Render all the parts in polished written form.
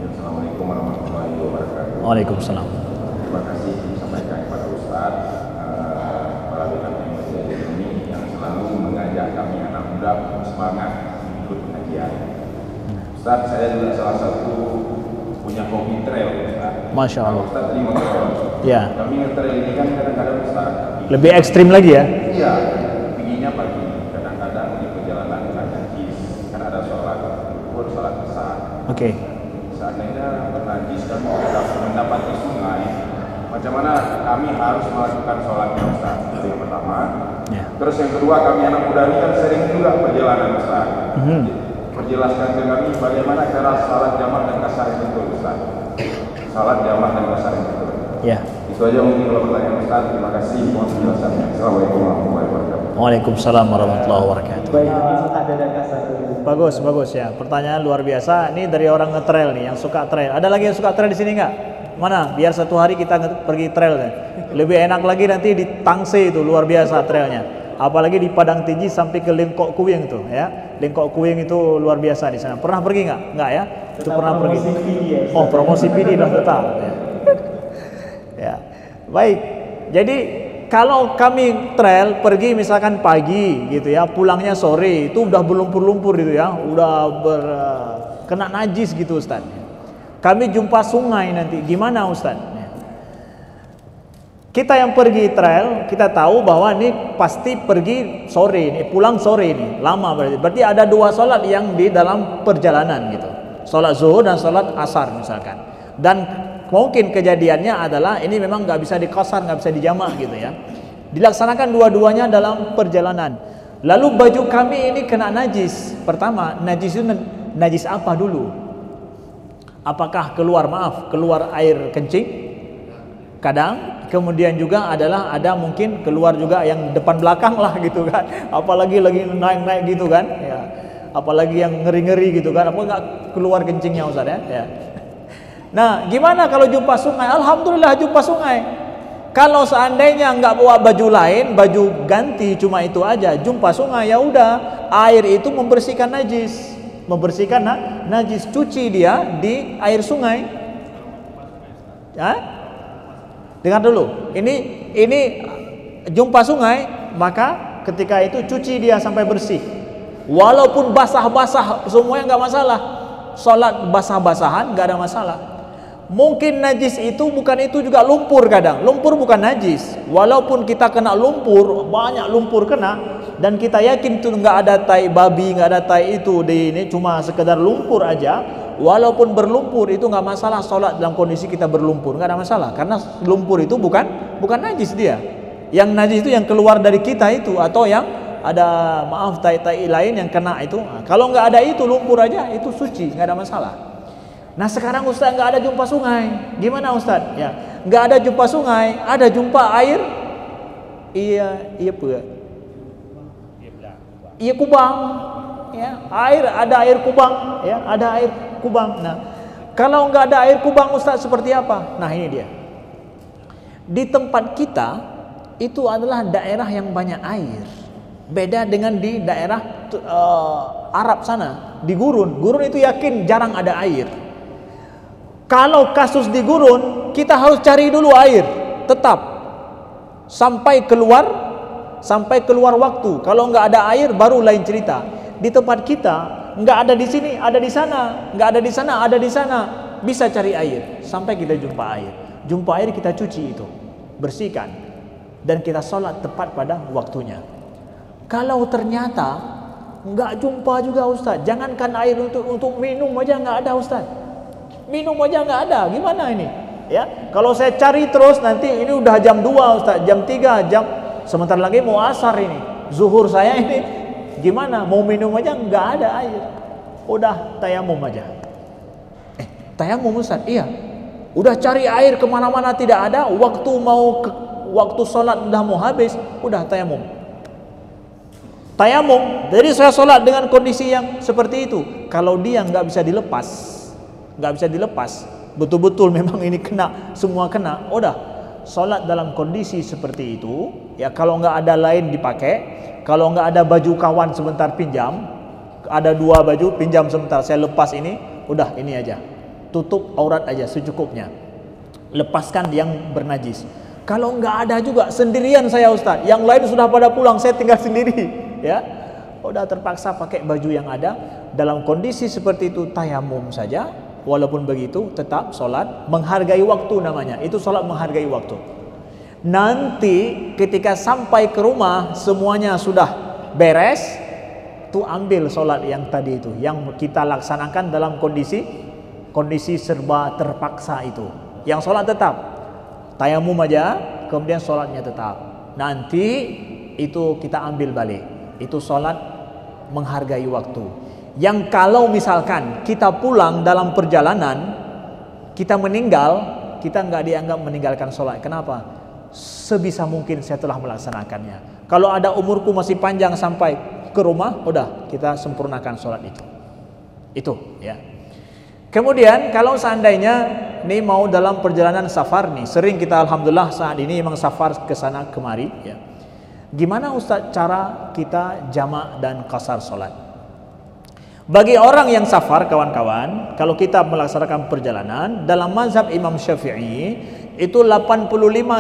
Assalamualaikum warahmatullahi wabarakatuh. Waalaikumsalam. Terima kasih disampaikan kepada Ustaz melalui majelis ini yang selalu mengajak kami anak muda semangat ikut pengajian. Ustaz, saya juga salah satu punya hobi trail, Ustaz. Masya Allah. Ustaz tadi mau trail. Ya. Kami nge-trail ini kan kadang-kadang Ustaz. Lebih ekstrim lagi ya? Iya. Pinginnya pagi. Kadang-kadang di perjalanan kan najis. Kan ada sholat zuhur, sholat asar. Oke. Seandainya bernajis dan mendapati sungai, macam mana kami harus melakukan sholatnya, Ustaz? Itu yang pertama. Ya. Terus yang kedua, kami anak muda ini kan sering juga perjalanan, Ustaz. Perjelaskan ke kami bagaimana cara salat jamak dan kasar itu betul, Ustaz. Salat jamak dan kasar itu betul. Ya. Itu aja mungkin kalau pertanyaan Ustaz. Terima kasih mohon penjelasannya. Assalamualaikum warahmatullahi wabarakatuh. Waalaikumsalam warahmatullahi wabarakatuh. Baik, ada dan kasar. Bagus, bagus ya. Pertanyaan luar biasa. Ini dari orang nge-trail nih, yang suka trail. Ada lagi yang suka trail di sini nggak? Mana? Biar satu hari kita pergi trail kan. Lebih enak lagi nanti di Tangse itu, luar biasa trailnya. Apalagi di Padang Tinggi sampai ke Lengkok Kuing itu, ya. Lengkok Kuing itu luar biasa di sana. Pernah pergi nggak? Nggak ya? Itu pernah pergi. Oh, promosi PD dah tetap. Ya. Ya. Baik. Jadi kalau kami trail pergi misalkan pagi gitu ya, pulangnya sore, itu udah berlumpur-lumpur gitu ya, udah kena najis gitu Ustaz. Kami jumpa sungai nanti, gimana Ustaz? Kita yang pergi trail, kita tahu bahwa ini pasti pergi sore, ini pulang sore ini, lama berarti. Berarti ada dua sholat yang di dalam perjalanan gitu, sholat zuhur dan sholat asar misalkan. Dan mungkin kejadiannya adalah ini memang nggak bisa dikosar, nggak bisa dijamak gitu ya. Dilaksanakan dua-duanya dalam perjalanan. Lalu baju kami ini kena najis. Pertama, najis itu najis apa dulu? Apakah keluar air kencing? Kadang. Kemudian juga adalah ada mungkin keluar juga yang depan belakang lah gitu kan. Apalagi lagi naik-naik gitu kan. Ya. Apalagi yang ngeri-ngeri gitu kan. Apa nggak keluar kencingnya Ustaz ya? Ya. Nah, gimana kalau jumpa sungai? Alhamdulillah jumpa sungai. Kalau seandainya nggak bawa baju lain, baju ganti cuma itu aja, jumpa sungai ya udah, air itu membersihkan najis, najis, cuci dia di air sungai. Ya? Dengar dulu. Ini jumpa sungai, maka ketika itu cuci dia sampai bersih. Walaupun basah-basah semuanya nggak masalah. Salat basah-basahan nggak ada masalah. Mungkin najis itu bukan itu juga lumpur kadang. Lumpur bukan najis. Walaupun kita kena lumpur, banyak lumpur kena, dan kita yakin itu nggak ada tai babi, nggak ada tai itu di ini, cuma sekedar lumpur aja. Walaupun berlumpur itu nggak masalah, sholat dalam kondisi kita berlumpur nggak ada masalah, karena lumpur itu bukan najis dia. Yang najis itu yang keluar dari kita itu, atau yang ada tai lain yang kena itu. Nah, kalau nggak ada itu lumpur aja itu suci, nggak ada masalah. Nah sekarang Ustaz nggak ada jumpa sungai, gimana Ustaz? Ya nggak ada jumpa sungai, ada jumpa air. Iya kubang. Ya, ada air kubang, ya, ada air kubang. Nah, kalau nggak ada air kubang Ustaz seperti apa? Nah, ini dia. Di tempat kita itu adalah daerah yang banyak air. Beda dengan di daerah Arab sana, di gurun. Gurun itu yakin jarang ada air. Kalau kasus di gurun, kita harus cari dulu air, tetap sampai keluar waktu. Kalau nggak ada air baru lain cerita. Di tempat kita nggak ada di sini, ada di sana, nggak ada di sana, ada di sana. Bisa cari air sampai kita jumpa air. Jumpa air kita cuci itu, bersihkan, dan kita sholat tepat pada waktunya. Kalau ternyata nggak jumpa juga Ustaz, jangankan air untuk minum aja nggak ada Ustaz. Minum aja nggak ada, gimana ini? Ya, kalau saya cari terus nanti ini udah jam 2 Ustaz, jam 3, sebentar lagi mau asar ini, zuhur saya ini. Gimana mau minum aja nggak ada air, udah tayamum aja. Tayamum Ustaz? Iya. Udah cari air kemana-mana tidak ada, waktu sholat udah mau habis, udah tayamum. Tayamum. Jadi saya sholat dengan kondisi yang seperti itu. Kalau dia nggak bisa dilepas, betul-betul memang ini kena, semua kena, udah sholat dalam kondisi seperti itu. Ya kalau nggak ada lain dipakai. Kalau nggak ada baju kawan sebentar pinjam, ada 2 baju pinjam sebentar, saya lepas ini, udah ini aja. tutup aurat aja secukupnya, lepaskan yang bernajis. Kalau nggak ada juga, sendirian saya Ustaz, yang lain sudah pada pulang, saya tinggal sendiri, ya udah terpaksa pakai baju yang ada. Dalam kondisi seperti itu tayamum saja. Walaupun begitu tetap sholat menghargai waktu namanya. Itu sholat menghargai waktu. Nanti ketika sampai ke rumah semuanya sudah beres, tuh ambil sholat yang tadi itu, yang kita laksanakan dalam kondisi serba terpaksa itu. Yang sholat tetap tayamum aja, kemudian sholatnya tetap. Nanti itu kita ambil balik. Itu sholat menghargai waktu. Yang kalau misalkan kita pulang dalam perjalanan, kita meninggal, kita nggak dianggap meninggalkan sholat. Kenapa? Sebisa mungkin saya telah melaksanakannya. Kalau ada umurku masih panjang sampai ke rumah, udah kita sempurnakan sholat itu. Itu ya. Kemudian kalau seandainya ini mau dalam perjalanan safar nih, sering kita alhamdulillah saat ini memang safar ke sana kemari ya. Gimana Ustaz cara kita jamak dan qasar sholat? Bagi orang yang safar kawan-kawan, kalau kita melaksanakan perjalanan dalam mazhab Imam Syafi'i itu 85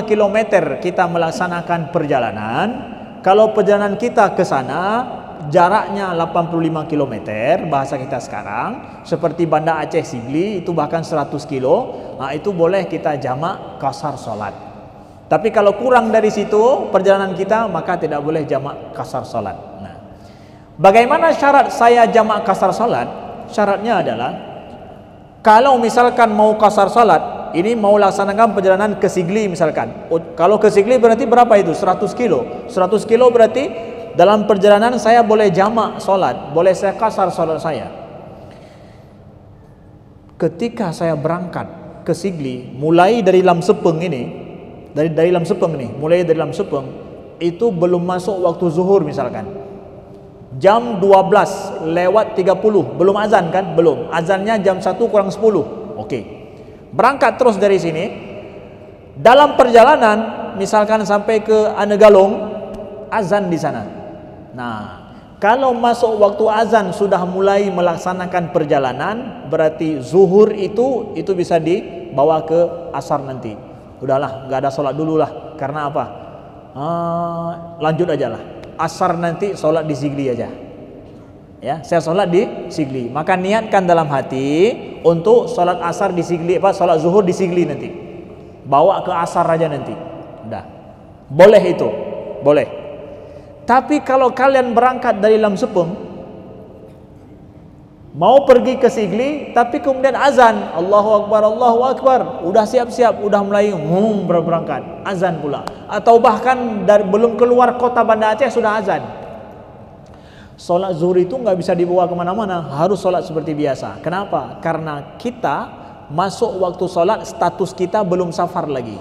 km kita melaksanakan perjalanan. Kalau perjalanan kita ke sana jaraknya 85 km bahasa kita sekarang, seperti Banda Aceh Sigli itu bahkan 100 kilo, nah itu boleh kita jamak qasar sholat. Tapi kalau kurang dari situ perjalanan kita, maka tidak boleh jamak qasar sholat. Nah, bagaimana syarat saya jamak qasar salat? Syaratnya adalah kalau misalkan mau qasar salat, ini mau laksanakan perjalanan ke Sigli misalkan. Kalau ke Sigli berarti berapa itu? 100 kilo. 100 kilo berarti dalam perjalanan saya boleh jamak salat, boleh saya qasar salat saya. Ketika saya berangkat ke Sigli, mulai dari Lam Sepeng ini, dari Lam Sepeng ini, mulai dari Lam Sepeng itu belum masuk waktu zuhur misalkan. Jam 12 lewat 30 belum azan kan? Belum. Azannya jam 1 kurang 10. Oke. Berangkat terus dari sini. Dalam perjalanan misalkan sampai ke Anegalong, azan di sana. Nah, kalau masuk waktu azan sudah mulai melaksanakan perjalanan, berarti zuhur itu bisa dibawa ke asar nanti. Udahlah, nggak ada sholat dulu lah. Karena apa? Lanjut aja lah. Asar nanti sholat di Sigli aja. Ya, saya sholat di Sigli. Maka niatkan dalam hati untuk sholat asar di Sigli, sholat zuhur di Sigli nanti. Bawa ke asar aja nanti. Udah. Boleh itu, boleh. Tapi kalau kalian berangkat dari Lam Sepeng, mau pergi ke Sigli, tapi kemudian azan, Allahu Akbar, Allahu Akbar, udah siap-siap, udah mulai berangkat, azan pula. Atau bahkan belum keluar kota Banda Aceh sudah azan. Sholat zuhur itu nggak bisa dibawa kemana-mana, harus sholat seperti biasa. Kenapa? Karena kita masuk waktu sholat, status kita belum safar lagi,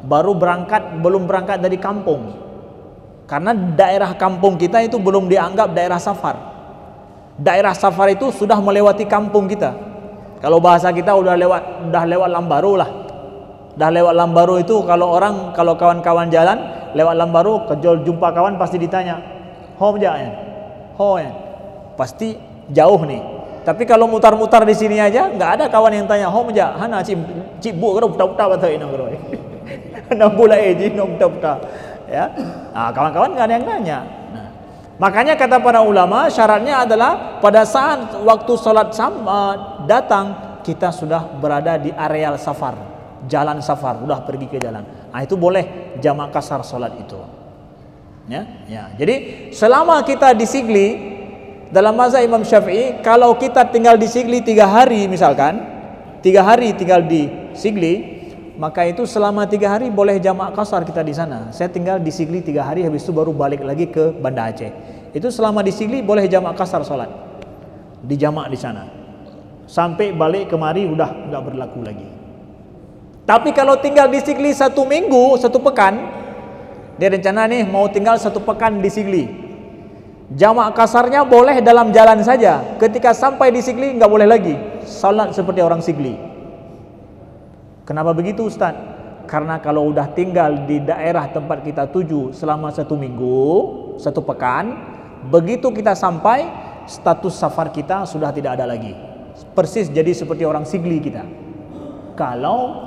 belum berangkat dari kampung. Karena daerah kampung kita itu belum dianggap daerah safar. Daerah safar itu sudah melewati kampung kita. Kalau bahasa kita udah lewat Lambaru lah. Dah lewat Lambaru itu kalau kawan-kawan jalan lewat Lambaru, jumpa kawan pasti ditanya, "Ho ya?" "Ho ya." Pasti jauh nih. Tapi kalau mutar-mutar di sini aja nggak ada kawan yang tanya, "Ho ya? Hana cibu karo buta-buta batai nang karo." Nang bola eji nang buta-buta. Ya. Nah, kawan-kawan nggak ada yang nanya. Nah, makanya kata para ulama syaratnya adalah pada saat waktu sholat datang kita sudah berada di areal safar, jalan safar, udah pergi ke jalan. Nah, itu boleh jamak qasar sholat itu. Ya. Jadi selama kita di Sigli dalam mazhab Imam Syafi'i, kalau kita tinggal di Sigli 3 hari misalkan, 3 hari tinggal di Sigli, maka itu selama 3 hari boleh jamak qasar kita di sana. Saya tinggal di Sigli 3 hari, habis itu baru balik lagi ke Banda Aceh. Itu selama di Sigli boleh jamak qasar sholat, dijamak di sana. Sampai balik kemari udah nggak berlaku lagi. Tapi kalau tinggal di Sigli 1 minggu, 1 pekan, dia rencana nih mau tinggal 1 pekan di Sigli. Jamak qasarnya boleh dalam jalan saja. Ketika sampai di Sigli nggak boleh lagi salat seperti orang Sigli. Kenapa begitu Ustaz? Karena kalau udah tinggal di daerah tempat kita tuju selama 1 minggu, 1 pekan, begitu kita sampai status safar kita sudah tidak ada lagi. persis jadi seperti orang Sigli kita. Kalau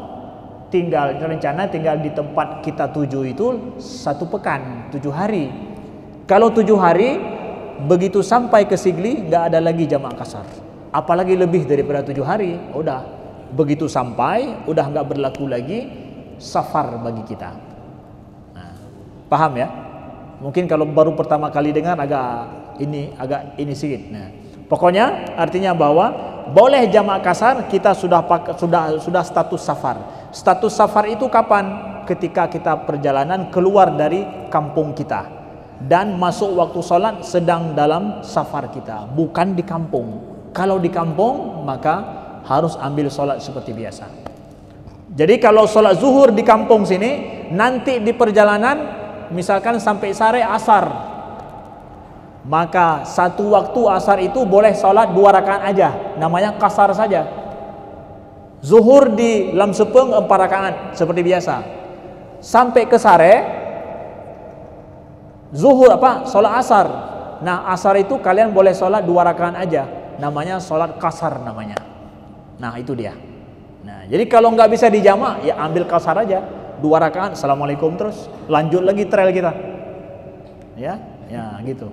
rencana tinggal di tempat kita tuju itu 1 pekan, 7 hari. Kalau 7 hari, begitu sampai ke Sigli nggak ada lagi jamak kasar. Apalagi lebih daripada 7 hari, udah begitu sampai, udah nggak berlaku lagi safar bagi kita. Nah, paham ya? Mungkin kalau baru pertama kali dengar agak ini sedikit. Nah, pokoknya artinya bahwa boleh jamak kasar kita sudah status safar. Status safar itu kapan? Ketika kita perjalanan keluar dari kampung kita dan masuk waktu sholat sedang dalam safar kita, bukan di kampung. Kalau di kampung maka harus ambil sholat seperti biasa. Jadi kalau sholat zuhur di kampung sini, nanti di perjalanan misalkan sampai sore asar, maka satu waktu asar itu boleh sholat 2 rakaat aja, namanya kasar saja. Zuhur di Lam Sepeng 4 rakaat seperti biasa. Sampai ke sore zuhur sholat asar. Nah, asar itu kalian boleh sholat 2 rakaat aja, namanya sholat kasar namanya. Nah, itu dia. Nah, jadi kalau nggak bisa dijamak ya ambil kasar aja, 2 rakaat, assalamualaikum, terus lanjut lagi trail kita. Ya gitu.